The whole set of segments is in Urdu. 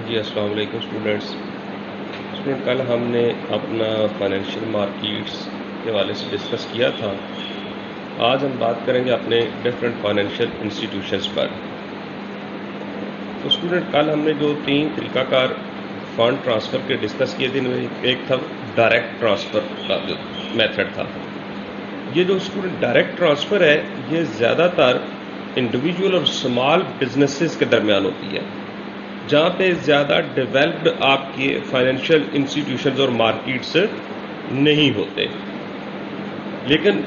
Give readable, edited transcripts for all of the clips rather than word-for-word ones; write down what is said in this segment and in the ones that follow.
جی السلام علیکم اسٹوڈنٹ کل ہم نے اپنا فائنینشیل مارکیٹس کے حوالے سے ڈسکس کیا تھا. آج ہم بات کریں گے اپنے ڈفرینٹ فائنینشیل انسٹیٹیوشنس پر. تو اسٹوڈنٹ کل ہم نے جو 3 طریقہ کار فنڈ ٹرانسفر کے ڈسکس کیے تھے، ایک تھا ڈائریکٹ ٹرانسفر کا جو میتھڈ تھا. یہ جو اسٹوڈنٹ ڈائریکٹ ٹرانسفر ہے یہ زیادہ تر انڈیویجول اور اسمال بزنسز کے درمیان ہوتی ہے، جہاں پہ زیادہ ڈیولپڈ آپ کے فائنینشیل انسٹیٹیوشنز اور مارکیٹس نہیں ہوتے. لیکن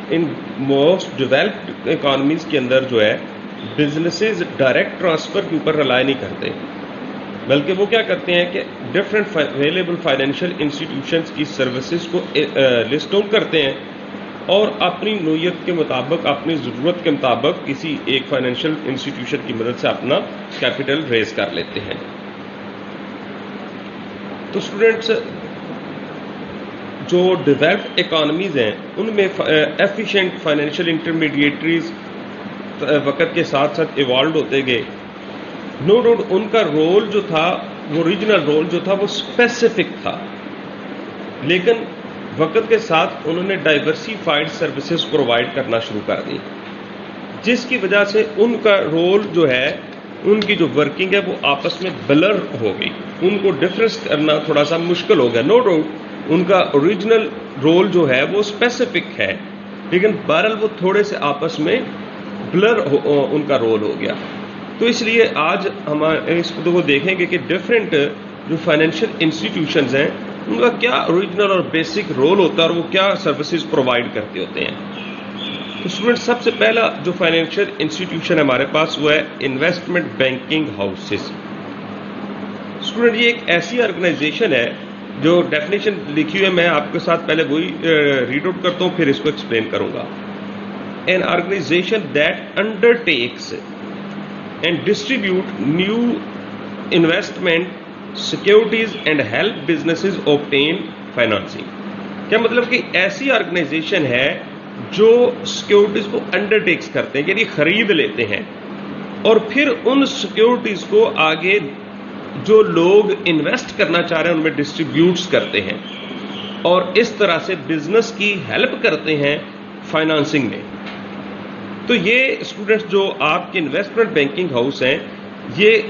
ان موسٹ ڈیولپڈ اکانومیز کے اندر جو ہے بزنسز ڈائریکٹ ٹرانسفر کے اوپر ریلائی نہیں کرتے، بلکہ وہ کیا کرتے ہیں کہ ڈفرینٹ اویلیبل فائنینشیل انسٹیٹیوشنز کی سروسز کو لسٹ ڈاؤن کرتے ہیں اور اپنی نوعیت کے مطابق، اپنی ضرورت کے مطابق کسی ایک فائنینشیل انسٹیٹیوشن کی مدد سے اپنا کیپٹل ریز کر لیتے ہیں. تو اسٹوڈنٹس جو ڈیولپڈ اکانومیز ہیں ان میں ایفیشینٹ فائنینشیل انٹرمیڈیٹریز وقت کے ساتھ ساتھ ایوالوڈ ہوتے گئے. نو ڈاؤٹ ان کا رول جو تھا، وہ اوریجنل رول جو تھا وہ اسپیسیفک تھا، لیکن وقت کے ساتھ انہوں نے ڈائیورسیفائڈ سروسز پرووائڈ کرنا شروع کر دی، جس کی وجہ سے ان کا رول جو ہے، ان کی جو ورکنگ ہے وہ آپس میں بلر ہو گئی، ان کو ڈفرینس کرنا تھوڑا سا مشکل ہو گیا. نو ڈاؤٹ ان کا اوریجنل رول جو ہے وہ اسپیسیفک ہے، لیکن بہرحال وہ تھوڑے سے آپس میں بلر ان کا رول ہو گیا. تو اس لیے آج ہم اس کو دیکھیں گے کہ ڈفرینٹ جو فائنینشیل انسٹیٹیوشنز ہیں ان کا کیا اوریجنل اور بیسک رول ہوتا ہے اور وہ کیا سروسز پرووائڈ کرتے ہوتے ہیں. تو اسٹوڈنٹ سب سے پہلا جو فائنینشیل انسٹیٹیوشن ہمارے پاس وہ ہے انویسٹمنٹ بینکنگ ہاؤسز. اسٹوڈنٹ یہ ایک ایسی آرگنائزیشن ہے جو ڈیفینیشن لکھی ہوئی ہے، میں آپ کے ساتھ پہلے وہی ریڈ آؤٹ کرتا ہوں پھر اس کو ایکسپلین کروں گا. An organization that undertakes and distribute new investment securities and help businesses obtain financing. کیا مطلب کہ ایسی آرگنائزیشن ہے جو سیکیورٹیز کو انڈر ٹیکس کرتے ہیں، یعنی خرید لیتے ہیں اور پھر ان سیکیورٹیز کو آگے جو لوگ انویسٹ کرنا چاہ رہے ہیں ان میں ڈسٹریبیوٹس کرتے ہیں اور اس طرح سے بزنس کی ہیلپ کرتے ہیں فائنانسنگ میں. تو یہ اسٹوڈنٹس جو آپ کے انویسٹمنٹ بینکنگ ہاؤس ہیں یہ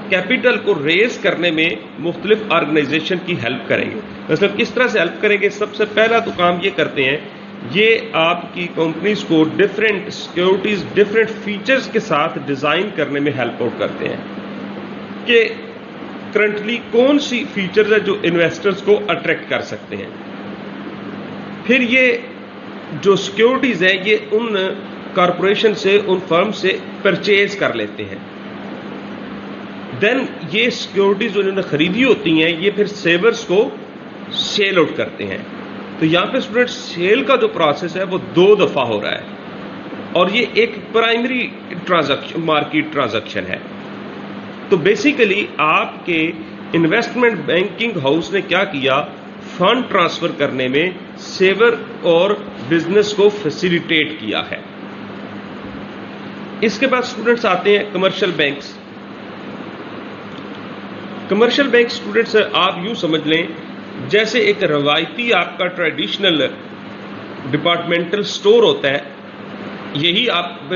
کیپٹل کو ریز کرنے میں مختلف آرگنائزیشن کی ہیلپ کریں گے. مطلب کس طرح سے ہیلپ کریں گے؟ سب سے پہلا تو کام یہ کرتے ہیں، یہ آپ کی کمپنیز کو ڈفرینٹ سیکیورٹیز ڈفرینٹ فیچرز کے ساتھ ڈیزائن کرنے میں ہیلپ آؤٹ کرتے ہیں کہ کرنٹلی کون سی فیچرز ہیں جو انویسٹرز کو اٹریکٹ کر سکتے ہیں. پھر یہ جو سیکیورٹیز ہیں یہ ان کارپوریشن سے، ان فرم سے پرچیز کر لیتے ہیں. دین یہ سیکیورٹیز جو انہوں نے خریدی ہوتی ہیں یہ پھر سیورز کو سیل آؤٹ کرتے ہیں. تو یہاں پہ اسٹوڈنٹ سیل کا جو پروسیس ہے وہ 2 دفعہ ہو رہا ہے اور یہ ایک پرائمری مارکیٹ ٹرانزیکشن ہے. تو بیسیکلی آپ کے انویسٹمنٹ بینکنگ ہاؤس نے کیا کیا؟ فنڈ ٹرانسفر کرنے میں سیور اور بزنس کو فیسیلیٹیٹ کیا ہے. اس کے بعد اسٹوڈنٹس آتے ہیں commercial banks. Commercial bank students آپ یوں سمجھ لیں جیسے ایک روایتی آپ کا ٹریڈیشنل ڈپارٹمنٹل سٹور ہوتا ہے، یہی آپ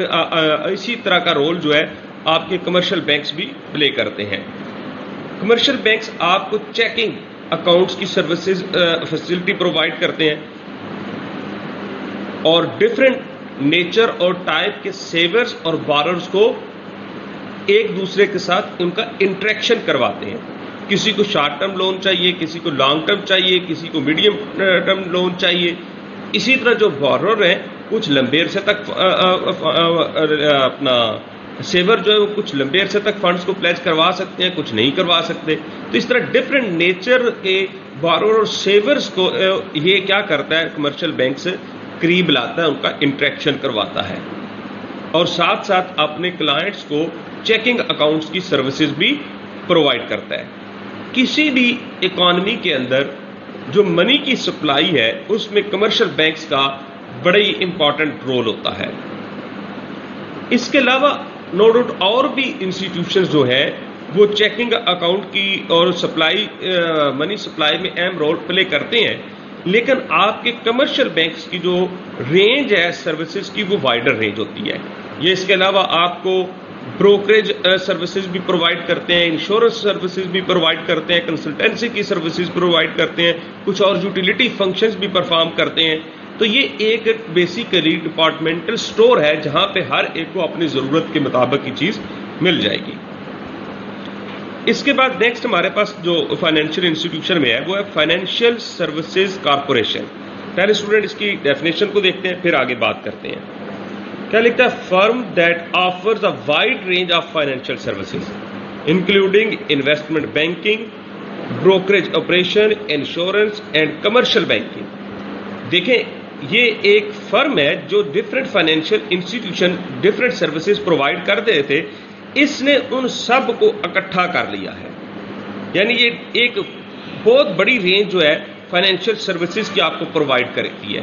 اسی طرح کا رول جو ہے آپ کے کمرشل بینکس بھی پلے کرتے ہیں. کمرشل بینکس آپ کو چیکنگ اکاؤنٹس کی سروسز فیسلٹی پرووائڈ کرتے ہیں اور ڈفرینٹ نیچر اور ٹائپ کے سیورز اور باررز کو ایک دوسرے کے ساتھ ان کا انٹریکشن کرواتے ہیں. کسی کو شارٹ ٹرم لون چاہیے، کسی کو لانگ ٹرم چاہیے، کسی کو میڈیم ٹرم لون چاہیے. اسی طرح جو بارر ہیں کچھ لمبے عرصے تک اپنا سیور جو ہے وہ کچھ لمبے عرصے تک فنڈز کو پلیج کروا سکتے ہیں، کچھ نہیں کروا سکتے. تو اس طرح ڈفرینٹ نیچر کے بارر اور سیورز کو یہ کیا کرتا ہے کمرشل بینک سے قریب لاتا ہے، ان کا انٹریکشن کرواتا ہے اور ساتھ ساتھ اپنے کلائنٹس کو چیکنگ اکاؤنٹس کی سروسز بھی پرووائڈ کرتا ہے. کسی بھی اکانومی کے اندر جو منی کی سپلائی ہے اس میں کمرشل بینکس کا بڑا ہی امپورٹنٹ رول ہوتا ہے. اس کے علاوہ نو ڈاؤٹ اور بھی انسٹیٹیوشنز جو ہیں وہ چیکنگ اکاؤنٹ کی اور سپلائی منی سپلائی میں اہم رول پلے کرتے ہیں، لیکن آپ کے کمرشل بینکس کی جو رینج ہے سروسز کی وہ وائڈر رینج ہوتی ہے. یہ اس کے علاوہ آپ کو بروکریج سروسز بھی پرووائڈ کرتے ہیں، انشورنس سروسز بھی پرووائڈ کرتے ہیں، کنسلٹنسی کی سروسز پرووائڈ کرتے ہیں، کچھ اور یوٹیلیٹی فنکشنز بھی پرفارم کرتے ہیں. تو یہ ایک بیسیکلی ڈپارٹمنٹل سٹور ہے جہاں پہ ہر ایک کو اپنی ضرورت کے مطابق کی چیز مل جائے گی. اس کے بعد نیکسٹ ہمارے پاس جو فائنینشیل انسٹیٹیوشن میں ہے وہ ہے فائنینشیل سروسز کارپوریشن. پہلے اسٹوڈنٹ اس کی ڈیفینیشن کو دیکھتے ہیں، پھر آگے بات کرتے ہیں. کیا لکھتا ہے؟ Firm that offers a wide range of financial services including investment banking, brokerage operation, insurance and commercial banking. دیکھیں یہ ایک فرم ہے جو different financial institution different services provide کر رہے تھے، اس نے ان سب کو اکٹھا کر لیا ہے. یعنی یہ ایک بہت بڑی رینج جو ہے فائنینشیل سروسز کی آپ کو پرووائڈ کرتی ہے.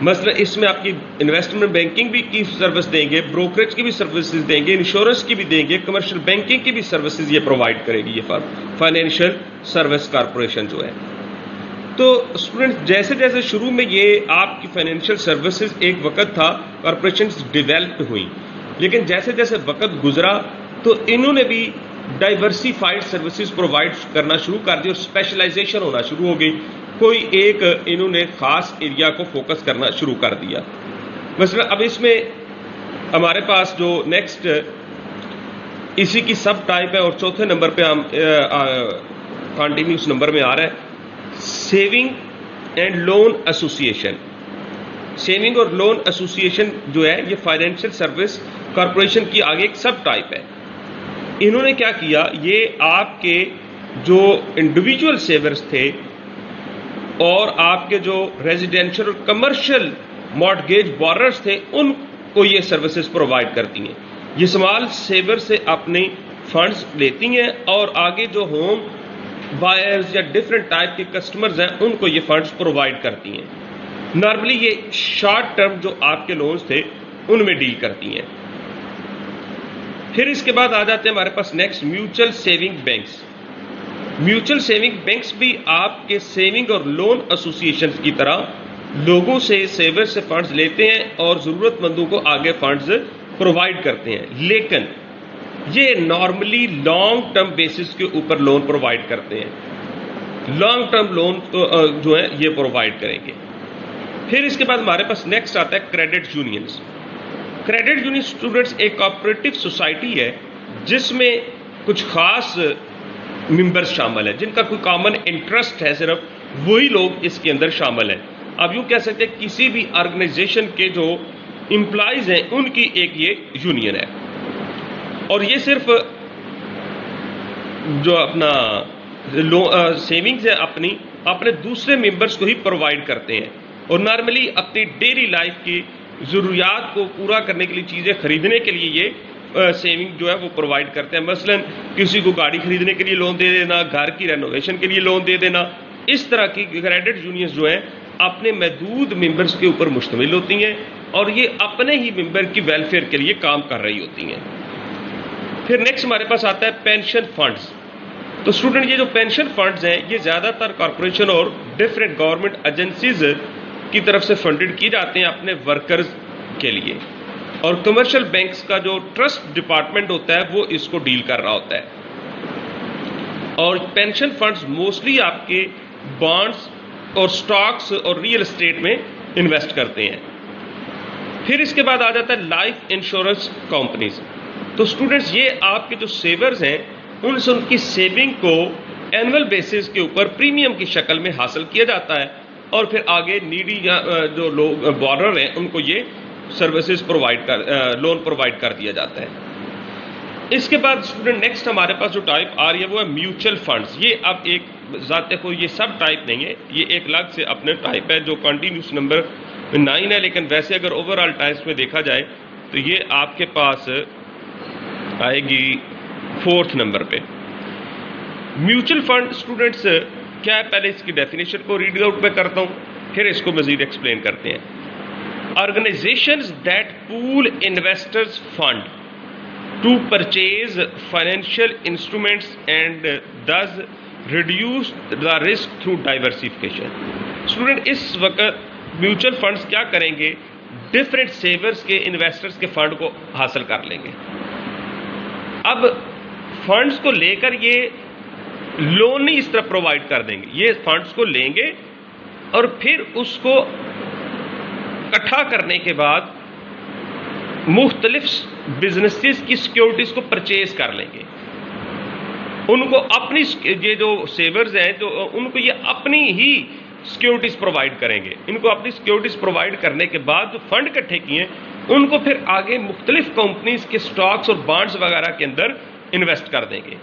مثلا اس میں آپ کی انویسٹمنٹ بینکنگ بھی کی سروس دیں گے، بروکریج کی بھی سروسز دیں گے، انشورنس کی بھی دیں گے، کمرشل بینکنگ کی بھی سروسز یہ پرووائڈ کرے گی یہ فرم فائنینشیل سروس کارپوریشن جو ہے. تو اسٹوڈنٹ جیسے جیسے شروع میں یہ آپ کی فائنینشیل سروسز ایک وقت تھا کارپوریشنز ڈیولپ ہوئی، لیکن جیسے جیسے وقت گزرا تو انہوں نے بھی ڈائیورسیفائڈ سروسز پرووائڈ کرنا شروع کر دی اور اسپیشلائزیشن ہونا شروع ہو گئی. کوئی ایک انہوں نے خاص ایریا کو فوکس کرنا شروع کر دیا. مثلا اب اس میں ہمارے پاس جو نیکسٹ اسی کی سب ٹائپ ہے اور چوتھے نمبر پہ ہم کنٹینیوس نمبر میں آ رہا ہے saving and loan association. Saving اور لون ایسوسیشن جو ہے یہ فائنینشیل سروس کارپوریشن کی آگے ایک سب ٹائپ ہے. انہوں نے کیا کیا، یہ آپ کے جو انڈیویجول سیورز تھے اور آپ کے جو ریزیڈینشل اور کمرشل مارٹگیج بوررز تھے ان کو یہ سروسز پرووائڈ کرتی ہیں. یہ اسمال سیور سے اپنی فنڈز لیتی ہیں اور آگے جو ہوم بائرز یا ڈفرینٹ ٹائپ کے کسٹمرز ہیں ان کو یہ فنڈز پرووائڈ کرتی ہیں. نارملی یہ شارٹ ٹرم جو آپ کے لونز تھے ان میں ڈیل کرتی ہیں. پھر اس کے بعد آ جاتے ہیں ہمارے پاس next mutual saving banks. Mutual saving banks بھی آپ کے سیونگ اور لون ایسوسیشن کی طرح لوگوں سے سیور سے فنڈز لیتے ہیں اور ضرورت مندوں کو آگے فنڈز پرووائڈ کرتے ہیں، لیکن یہ نارملی لانگ ٹرم بیسس کے اوپر لون پرووائڈ کرتے ہیں. لانگ ٹرم لون جو ہے یہ پرووائڈ کریں گے. پھر اس کے بعد ہمارے پاس نیکسٹ آتا ہے credit unions. Credit union students ایک کوآپریٹو سوسائٹی ہے جس میں کچھ خاص ممبرز شامل ہیں جن کا کوئی کامن انٹرسٹ ہے، صرف وہی لوگ اس کے اندر شامل ہیں. اب یوں کہہ سکتے ہیں کسی بھی آرگنائزیشن کے جو امپلائیز ہیں ان کی ایک یہ یونین ہے اور یہ صرف جو اپنا سیونگز ہے اپنے دوسرے ممبرز کو ہی پرووائڈ کرتے ہیں اور نارملی اپنی ڈیلی لائف کی ضروریات کو پورا کرنے کے لیے چیزیں خریدنے کے لیے یہ سیونگ جو ہے وہ پرووائڈ کرتے ہیں. مثلا کسی کو گاڑی خریدنے کے لیے لون دے دینا، گھر کی رینوویشن کے لیے لون دے دینا. اس طرح کی کریڈٹ یونینز جو ہیں اپنے محدود ممبرز کے اوپر مشتمل ہوتی ہیں اور یہ اپنے ہی ممبر کی ویلفیئر کے لیے کام کر رہی ہوتی ہیں. پھر نیکسٹ ہمارے پاس آتا ہے پینشن فنڈز. تو اسٹوڈنٹ یہ جو پینشن فنڈز ہیں یہ زیادہ تر کارپوریشن اور ڈفرینٹ گورنمنٹ ایجنسیز کی طرف سے فنڈڈ کی جاتے ہیں اپنے ورکرز کے لیے، اور کمرشل بینکس کا جو ٹرسٹ ڈپارٹمنٹ ہوتا ہے وہ اس کو ڈیل کر رہا ہوتا ہے. اور پینشن فنڈز موسٹلی آپ کے بانڈز اور سٹاکس اور ریئل اسٹیٹ میں انویسٹ کرتے ہیں. پھر اس کے بعد آ جاتا ہے لائف انشورنس کمپنیز. تو اسٹوڈنٹس یہ آپ کے جو سیورز ہیں ان سے ان کی سیونگ کو اینول بیسس کے اوپر پریمیم کی شکل میں حاصل کیا جاتا ہے اور پھر آگے نیڈی جو لوگ بورر ہیں ان کو یہ سروسز لون پرووائڈ کر دیا جاتا ہے. اس کے بعد اسٹوڈنٹ نیکسٹ ہمارے پاس جو ٹائپ آ رہی ہے وہ ہے میوچل فنڈز. یہ اب ایک ذات خود یہ سب ٹائپ نہیں ہے، یہ ایک الگ سے اپنے ٹائپ ہے جو کنٹینیوس نمبر 9 ہے، لیکن ویسے اگر اوور آل ٹائپس میں دیکھا جائے تو یہ آپ کے پاس آئے گی 4 نمبر پہ. میوچل فنڈ اسٹوڈنٹس کیا ہے، پہلے اس کی ڈیفینیشن کو ریڈ آؤٹ میں کرتا ہوں پھر اس کو مزید ایکسپلین کرتے ہیں. Organisations that pool investors fund to purchase financial instruments and thus reduce the risk through diversification. Student اس وقت میوچل فنڈز کیا کریں گے؟ ڈفرینٹ سیورز کے انویسٹرز کے فنڈ کو حاصل کر لیں گے. اب فنڈز کو لے کر یہ لون نہیں اس طرح پرووائڈ کر دیں گے، یہ فنڈز کو لیں گے اور پھر اس کو اکٹھا کرنے کے بعد مختلف بزنسز کی سیکیورٹیز کو پرچیز کر لیں گے. ان کو اپنی یہ جو سیورز ہیں تو ان کو یہ اپنی ہی سیکیورٹیز پرووائڈ کریں گے. ان کو اپنی سیکیورٹیز پرووائڈ کرنے کے بعد جو فنڈ اکٹھے کیے ہیں ان کو پھر آگے مختلف کمپنیز کے سٹاکس اور بانڈز وغیرہ کے اندر انویسٹ کر دیں گے.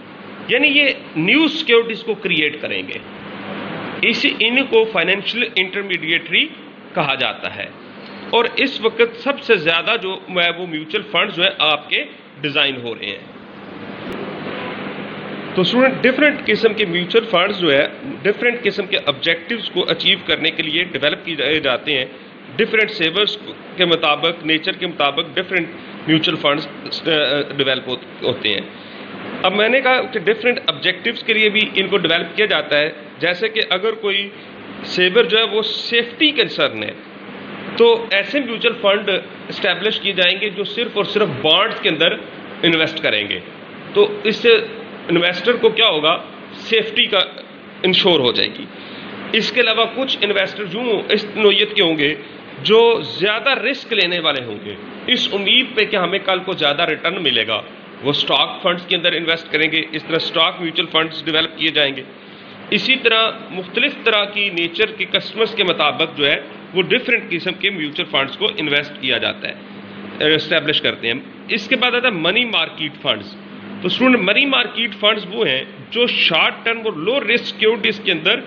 یعنی یہ نیو سیکیورٹیز کو کریٹ کریں گے. ان کو فائنینشیل انٹرمیڈیٹری کہا جاتا ہے. اور اس وقت سب سے زیادہ جو ہے وہ میوچل فنڈ جو ہے آپ کے ڈیزائن ہو رہے ہیں. تو اسٹوڈنٹ ڈفرینٹ قسم کے میوچل فنڈز جو ہے ڈفرینٹ قسم کے آبجیکٹیوز کو اچیو کرنے کے لیے ڈیولپ کیے جاتے ہیں. ڈفرینٹ سیورز کے مطابق نیچر کے مطابق ڈفرینٹ میوچل فنڈز ڈیولپ ہوتے ہیں. اب میں نے کہا کہ ڈفرینٹ آبجیکٹیوز کے لیے بھی ان کو ڈیولپ کیا جاتا ہے. جیسے کہ اگر کوئی سیور جو ہے وہ سیفٹی کنسرن ہے تو ایسے میوچل فنڈ اسٹیبلش کیے جائیں گے جو صرف اور صرف بانڈز کے اندر انویسٹ کریں گے. تو اس سے انویسٹر کو کیا ہوگا؟ سیفٹی کا انشور ہو جائے گی. اس کے علاوہ کچھ انویسٹر جو اس نوعیت کے ہوں گے جو زیادہ رسک لینے والے ہوں گے، اس امید پہ کہ ہمیں کل کو زیادہ ریٹرن ملے گا، وہ سٹاک فنڈز کے اندر انویسٹ کریں گے. اس طرح سٹاک میوچل فنڈز ڈیولپ کیے جائیں گے. اسی طرح مختلف طرح کی نیچر کے کسٹمرز کے مطابق جو ہے وہ ڈفرینٹ قسم کے میوچل فنڈز کو انویسٹ کیا جاتا ہے، اسٹیبلش کرتے ہیں. اس کے بعد آتا ہے منی مارکیٹ فنڈز. تو اسٹوڈنٹ منی مارکیٹ فنڈز وہ ہیں جو شارٹ ٹرم اور لو رسک سیکیورٹیز کے اندر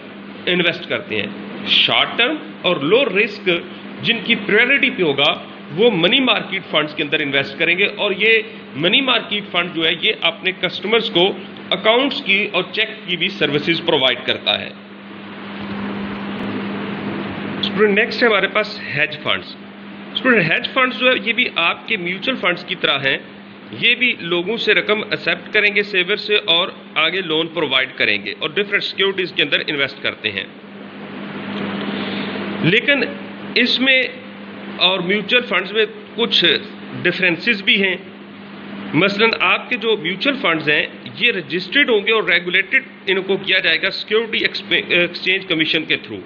انویسٹ کرتے ہیں. شارٹ ٹرم اور لو رسک جن کی پریورٹی پہ ہوگا وہ منی مارکیٹ فنڈز کے اندر انویسٹ کریں گے. اور یہ منی مارکیٹ فنڈ جو ہے یہ اپنے کسٹمرز کو اکاؤنٹس کی اور چیک کی بھی سروسز پرووائڈ کرتا ہے. اسٹوڈنٹ نیکسٹ ہے ہمارے پاس hedge funds. Student hedge funds جو ہے یہ بھی آپ کے میوچل فنڈز کی طرح ہیں. یہ بھی لوگوں سے رقم ایکسیپٹ کریں گے سیور سے اور آگے لون پرووائڈ کریں گے اور ڈفرینٹ سیکیورٹیز کے اندر انویسٹ کرتے ہیں. لیکن اس میں اور میوچل فنڈز میں کچھ ڈفرینسز بھی ہیں. مثلا آپ کے جو میوچل فنڈز ہیں یہ رجسٹرڈ ہوں گے اور ریگولیٹڈ ان کو کیا جائے گا سیکیورٹی ایکسچینج کمیشن کے تھرو،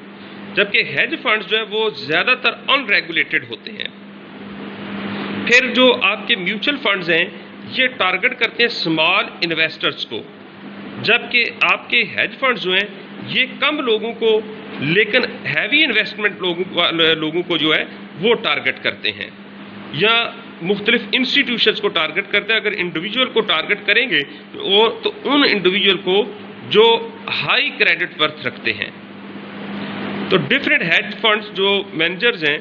جبکہ ہیج فنڈز جو ہے وہ زیادہ تر ان ریگولیٹڈ ہوتے ہیں. پھر جو آپ کے میوچل فنڈز ہیں یہ ٹارگٹ کرتے ہیں اسمال انویسٹرز کو، جبکہ آپ کے ہیج فنڈز جو ہیں یہ کم لوگوں کو لیکن ہیوی انویسٹمنٹ لوگوں کو جو ہے وہ ٹارگٹ کرتے ہیں، یا مختلف انسٹیٹیوشنز کو ٹارگٹ کرتے ہیں. اگر انڈیویجول کو ٹارگٹ کریں گے تو ان انڈیویجول کو جو ہائی کریڈٹ ورتھ رکھتے ہیں. تو ڈفرینٹ ہیج فنڈز جو مینیجرز ہیں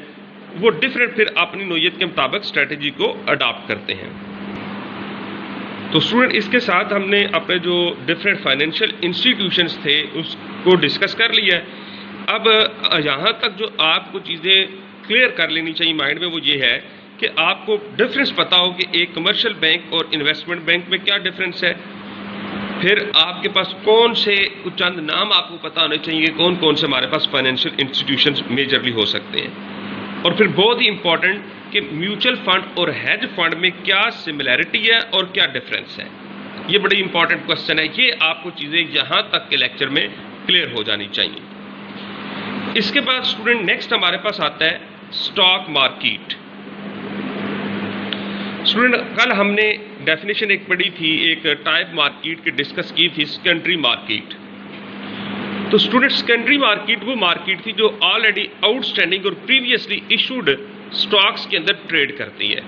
وہ ڈفرینٹ پھر اپنی نوعیت کے مطابق اسٹریٹجی کو اڈاپٹ کرتے ہیں. تو اسٹوڈنٹ اس کے ساتھ ہم نے اپنے جو ڈفرینٹ فائنینشیل انسٹیٹیوشنز تھے اس کو ڈسکس کر لیا ہے. اب یہاں تک جو آپ کو چیزیں کلیئر کر لینی چاہیے مائنڈ میں وہ یہ ہے کہ آپ کو ڈفرینس پتا ہو کہ ایک کمرشل بینک اور انویسٹمنٹ بینک میں کیا ڈفرینس ہے. پھر آپ کے پاس کون سے کچھ چند نام آپ کو پتا ہونے چاہیے کون کون سے ہمارے پاس فائنینشیل انسٹیٹیوشنز میجرلی ہو سکتے ہیں. اور پھر بہت ہی امپورٹنٹ کہ میوچل فنڈ اور ہیج فنڈ میں کیا سملیرٹی ہے اور کیا ڈفرینس ہے. یہ بڑی امپورٹنٹ کوشچن ہے. یہ آپ کو چیزیں یہاں تک کے لیکچر میں کلیئر ہو جانی چاہیے. اس کے بعد اسٹوڈنٹ نیکسٹ ہمارے پاس آتا ہے اسٹاک مارکیٹ. اسٹوڈنٹ کل ہم نے ڈیفینیشن ایک پڑھی تھی ایک ٹائپ مارکیٹ کی ڈسکس کی تھی سیکنڈری مارکیٹ. تو اسٹوڈنٹ سیکنڈری مارکیٹ وہ مارکیٹ تھی جو آلریڈی آؤٹ اسٹینڈنگ اور پریویسلی ایشوڈ اسٹاکس کے اندر ٹریڈ کرتی ہے.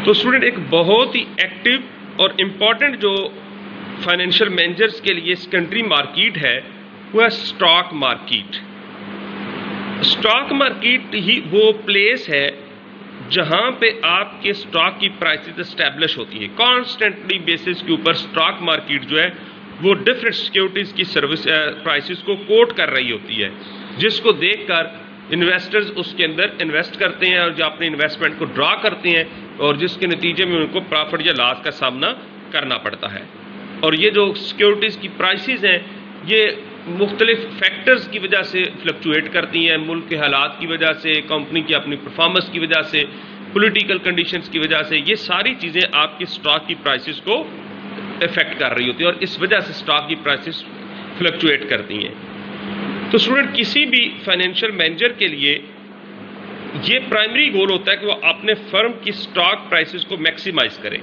تو اسٹوڈنٹ ایک بہت ہی ایکٹیو اور امپورٹنٹ جو فائنینشیل مینیجرز کے لیے سیکنڈری مارکیٹ ہے وہ ہے اسٹاک مارکیٹ. اسٹاک مارکیٹ ہی وہ پلیس ہے جہاں پہ آپ کے اسٹاک کی پرائسز اسٹیبلش ہوتی ہیں. کانسٹنٹلی بیسس کے اوپر اسٹاک مارکیٹ جو ہے وہ ڈفرینٹ سیکیورٹیز کی سروس پرائسز کو کوٹ کر رہی ہوتی ہے، جس کو دیکھ کر انویسٹرز اس کے اندر انویسٹ کرتے ہیں اور جو اپنے انویسٹمنٹ کو ڈرا کرتے ہیں اور جس کے نتیجے میں ان کو پرافٹ یا لاس کا سامنا کرنا پڑتا ہے. اور یہ جو سیکیورٹیز کی پرائسز ہیں یہ مختلف فیکٹرز کی وجہ سے فلکچویٹ کرتی ہیں، ملک کے حالات کی وجہ سے، کمپنی کی اپنی پرفارمنس کی وجہ سے، پولیٹیکل کنڈیشنز کی وجہ سے. یہ ساری چیزیں آپ کی اسٹاک کی پرائسز کو افیکٹ کر رہی ہوتی ہیں اور اس وجہ سے اسٹاک کی پرائسز فلکچویٹ کرتی ہیں. تو اسٹوڈنٹ کسی بھی فائنینشیل مینیجر کے لیے یہ پرائمری گول ہوتا ہے کہ وہ اپنے فرم کی اسٹاک پرائسز کو میکسیمائز کرے.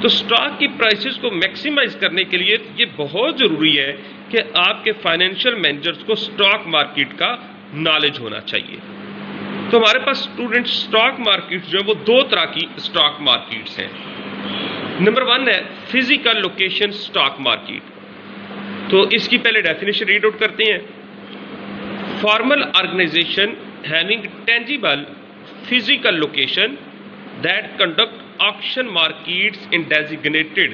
تو اسٹاک کی پرائسز کو میکسیمائز کرنے کے لیے یہ بہت ضروری ہے کہ آپ کے فائنینشیل مینیجرز کو اسٹاک مارکیٹ کا نالج ہونا چاہیے. تو ہمارے پاس اسٹوڈنٹ اسٹاک مارکیٹ جو ہے وہ دو طرح کی اسٹاک مارکیٹس ہیں. نمبر 1 ہے فزیکل لوکیشن اسٹاک مارکیٹ. تو اس کی پہلے ڈیفینیشن ریڈ آؤٹ کرتے ہیں. Formal organisation having tangible physical location that conduct auction markets in designated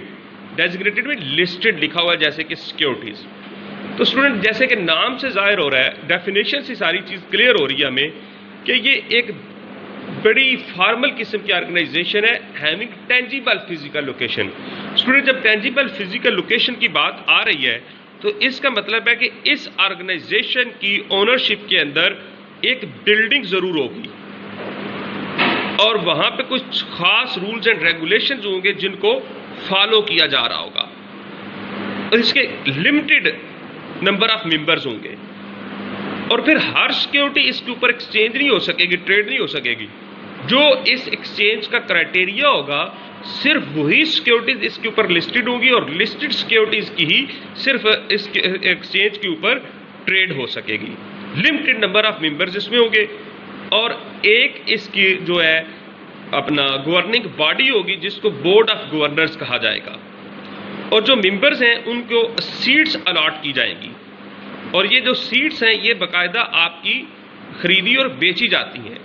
میں listed لکھا ہوا ہے جیسے کہ سیکیورٹیز. تو اسٹوڈنٹ جیسے کہ نام سے ظاہر ہو رہا ہے، ڈیفینیشن سے ساری چیز کلیئر ہو رہی ہے ہمیں کہ یہ ایک بڑی فارمل قسم کی آرگنائزیشن ہے having tangible physical location. Student جب tangible physical location کی بات آ رہی ہے تو اس کا مطلب ہے کہ اس آرگنائزیشن کی اونرشپ کے اندر ایک بلڈنگ ضرور ہوگی اور وہاں پہ کچھ خاص رولز اینڈ ریگولیشنز ہوں گے جن کو فالو کیا جا رہا ہوگا اور اس کے لمیٹڈ نمبر آف ممبرز ہوں گے. اور پھر ہر سیکیورٹی اس کے اوپر ایکسچینج نہیں ہو سکے گی، ٹریڈ نہیں ہو سکے گی. جو اس ایکسچینج کا کرائٹیریا ہوگا صرف وہی سیکیورٹیز اس کے اوپر لسٹڈ ہوں گی اور لسٹڈ سیکیورٹیز کی ہی صرف اس ایکسچینج کے اوپر ٹریڈ ہو سکے گی. لمیٹڈ نمبر آف ممبرز اس میں ہوں گے اور ایک اس کی جو ہے اپنا گورننگ باڈی ہوگی جس کو بورڈ آف گورنرز کہا جائے گا. اور جو ممبرز ہیں ان کو سیٹس الاٹ کی جائیں گی اور یہ جو سیٹس ہیں یہ باقاعدہ آپ کی خریدی اور بیچی جاتی ہیں.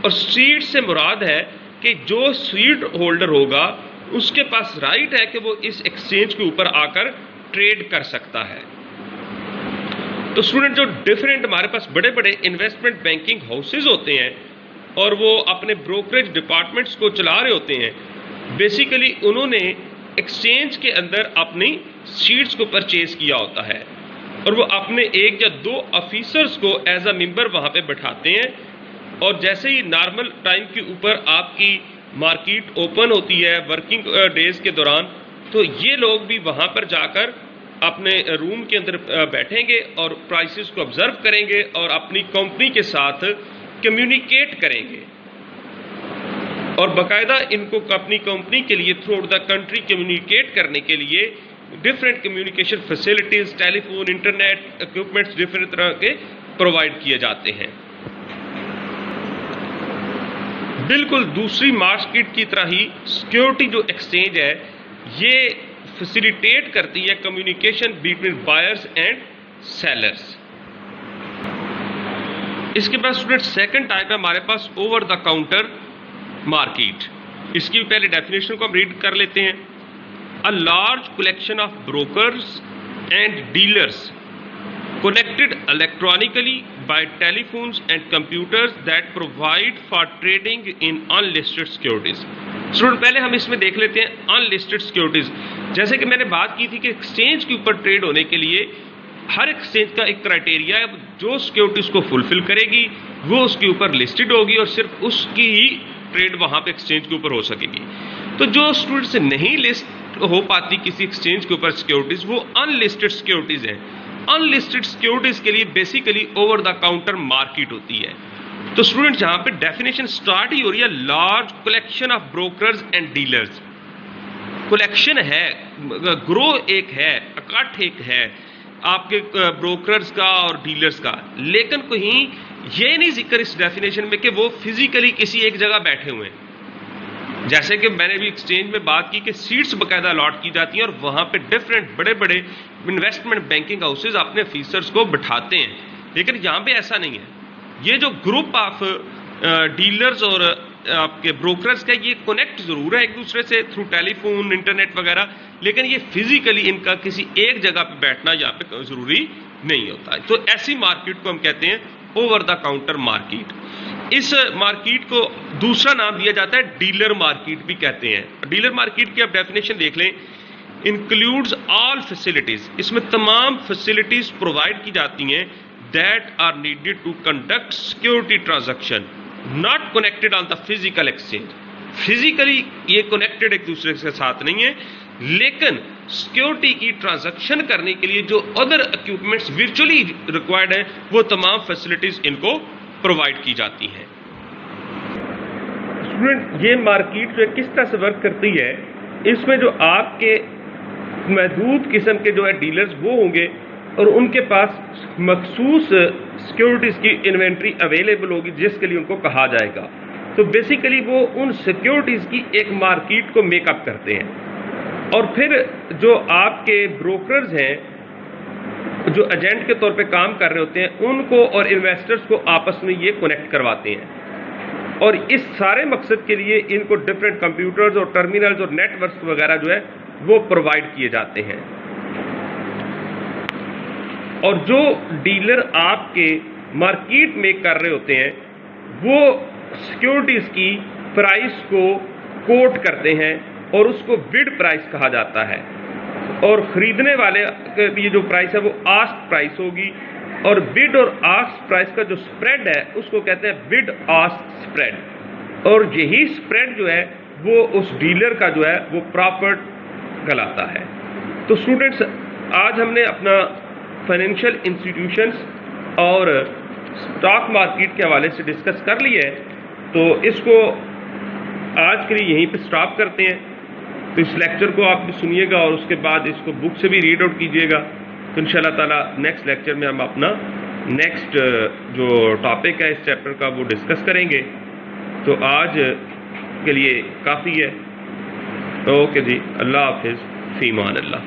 اور سیٹ سے مراد ہے کہ جو سیٹ ہولڈر ہوگا اس کے پاس رائٹ ہے کہ وہ اس ایکسچینج کے اوپر آ کر ٹریڈ کر سکتا ہے. تو اسٹوڈنٹ جو ڈفرینٹ ہمارے پاس بڑے بڑے انویسٹمنٹ بینکنگ ہاؤسز ہوتے ہیں اور وہ اپنے بروکریج ڈپارٹمنٹس کو چلا رہے ہوتے ہیں، بیسیکلی انہوں نے ایکسچینج کے اندر اپنی سیٹس کو پرچیز کیا ہوتا ہے اور وہ اپنے ایک یا دو آفیسرز کو ایز اے ممبر وہاں پہ بٹھاتے ہیں. اور جیسے ہی نارمل ٹائم کے اوپر آپ کی مارکیٹ اوپن ہوتی ہے ورکنگ ڈیز کے دوران تو یہ لوگ بھی وہاں پر جا کر اپنے روم کے اندر بیٹھیں گے اور پرائسز کو آبزرو کریں گے اور اپنی کمپنی کے ساتھ کمیونیکیٹ کریں گے. اور باقاعدہ ان کو اپنی کمپنی کے لیے through out the country communicate کرنے کے لیے ڈفرینٹ کمیونیکیشن فیسلٹیز، ٹیلی فون، انٹرنیٹ اکوپمنٹس ڈفرینٹ طرح کے پرووائڈ کیے جاتے ہیں. بالکل دوسری مارکیٹ کی طرح ہی سیکیورٹی جو ایکسچینج ہے یہ فیسیلیٹیٹ کرتی ہے communication between buyers and sellers. اس کے بعد اسٹوڈنٹ سیکنڈ ٹائپ ہے ہمارے پاس اوور دا کاؤنٹر مارکیٹ. اس کی پہلے ڈیفینیشن کو ہم ریڈ کر لیتے ہیں. A large collection of brokers and dealers connected electronically by telephones and computers that provide for trading in unlisted securities. Student پہلے ہم اس میں دیکھ لیتے ہیں انلسٹڈ سیکیورٹیز. جیسے کہ میں نے بات کی تھی کہ ایکسچینج کے اوپر ٹریڈ ہونے کے لیے ہر ایکسچینج کا ایک کرائٹیریا ہے، جو سیکیورٹیز کو فلفل کرے گی وہ اس کے اوپر لسٹڈ ہوگی اور صرف اس کی ہی ٹریڈ وہاں پہ ایکسچینج کے اوپر ہو سکے گی. تو جو اسٹوڈنٹ سے نہیں لسٹ ہو پاتی کسی ایکسچینج کے اوپر سیکیورٹیز وہ انلسٹڈ سیکیورٹیز ہیں. انلسٹڈ سیکیورٹیز کے لیے basically over the counter market ہوتی ہے. تو اسٹوڈنٹ جہاں پہ ڈیفینیشن سٹارٹ ہی ہو رہی ہے large collection of brokers and dealers. Collection ہے، گروہ ایک ہے، اکٹھ ایک ہے آپ کے بروکرز کا اور ڈیلرز کا، لیکن کہیں یہ نہیں ذکر اس ڈیفینیشن میں کہ وہ فزیکلی کسی ایک جگہ بیٹھے ہوئے ہیں. جیسے کہ میں نے بھی ایکسچینج میں بات کی کہ سیٹس باقاعدہ الاٹ کی جاتی ہیں اور وہاں پہ ڈفرینٹ بڑے بڑے انویسٹمنٹ بینکنگ ہاؤسز اپنے آفیسرز کو بٹھاتے ہیں، لیکن یہاں پہ ایسا نہیں ہے. یہ جو گروپ آف ڈیلرز اور آپ کے بروکرز کا یہ کنیکٹ ضرور ہے ایک دوسرے سے تھرو ٹیلی فون، انٹرنیٹ وغیرہ، لیکن یہ فزیکلی ان کا کسی ایک جگہ پہ بیٹھنا یہاں پہ ضروری نہیں ہوتا. تو ایسی مارکیٹ کو ہم کہتے ہیں اوور دا کاؤنٹر مارکیٹ. اس مارکیٹ کو دوسرا نام دیا جاتا ہے ڈیلر مارکیٹ بھی کہتے ہیں. ڈیلر مارکیٹ کی آپ ڈیفینیشن دیکھ لیں, انکلوڈز آل فیسلٹیز, اس میں تمام فیسلٹیز پرووائڈ کی جاتی ہیں that are needed to conduct security transaction not connected on the physical exchange. Physically یہ کنیکٹڈ ایک دوسرے کے ساتھ نہیں ہے, لیکن سیکورٹی کی ٹرانزیکشن کرنے کے لیے جو ادر اکوپمنٹس ورچولی ریکوائرڈ ہیں وہ تمام فیسلٹیز ان کو پرووائڈ کی جاتی ہیں. اسٹوڈنٹ, یہ مارکیٹ جو ہے کس طرح سے ورک کرتی ہے, اس میں جو آپ کے محدود قسم کے جو ہے ڈیلرز وہ ہوں گے اور ان کے پاس مخصوص سیکورٹیز کی انوینٹری اویلیبل ہوگی جس کے لیے ان کو کہا جائے گا. تو بیسیکلی وہ ان سیکورٹیز کی ایک مارکیٹ کو میک اپ کرتے ہیں, اور پھر جو آپ کے بروکرز ہیں جو ایجنٹ کے طور پہ کام کر رہے ہوتے ہیں ان کو اور انویسٹرز کو آپس میں یہ کنیکٹ کرواتے ہیں. اور اس سارے مقصد کے لیے ان کو ڈفرینٹ کمپیوٹرز اور ٹرمینلز اور نیٹ ورکس وغیرہ جو ہے وہ پرووائڈ کیے جاتے ہیں. اور جو ڈیلر آپ کے مارکیٹ میں کر رہے ہوتے ہیں وہ سیکورٹیز کی پرائس کو کوٹ کرتے ہیں اور اس کو بڈ پرائس کہا جاتا ہے, اور خریدنے والے کے لیے جو پرائس ہے وہ آسک پرائس ہوگی, اور بڈ اور آسک پرائس کا جو سپریڈ ہے اس کو کہتے ہیں بڈ آسک سپریڈ, اور یہی سپریڈ جو ہے وہ اس ڈیلر کا جو ہے وہ پرافٹ کہلاتا ہے. تو اسٹوڈنٹس, آج ہم نے اپنا فائنینشیل انسٹیٹیوشنس اور اسٹاک مارکیٹ کے حوالے سے ڈسکس کر لی ہے, تو اس کو آج کے لیے یہیں پہ اسٹاپ کرتے ہیں. تو اس لیکچر کو آپ بھی سنیے گا اور اس کے بعد اس کو بک سے بھی ریڈ آؤٹ کیجیے گا. تو انشاءاللہ تعالیٰ نیکسٹ لیکچر میں ہم اپنا نیکسٹ جو ٹاپک ہے اس چیپٹر کا وہ ڈسکس کریں گے. تو آج کے لیے کافی ہے. اوکے جی, اللہ حافظ, فی امان اللہ.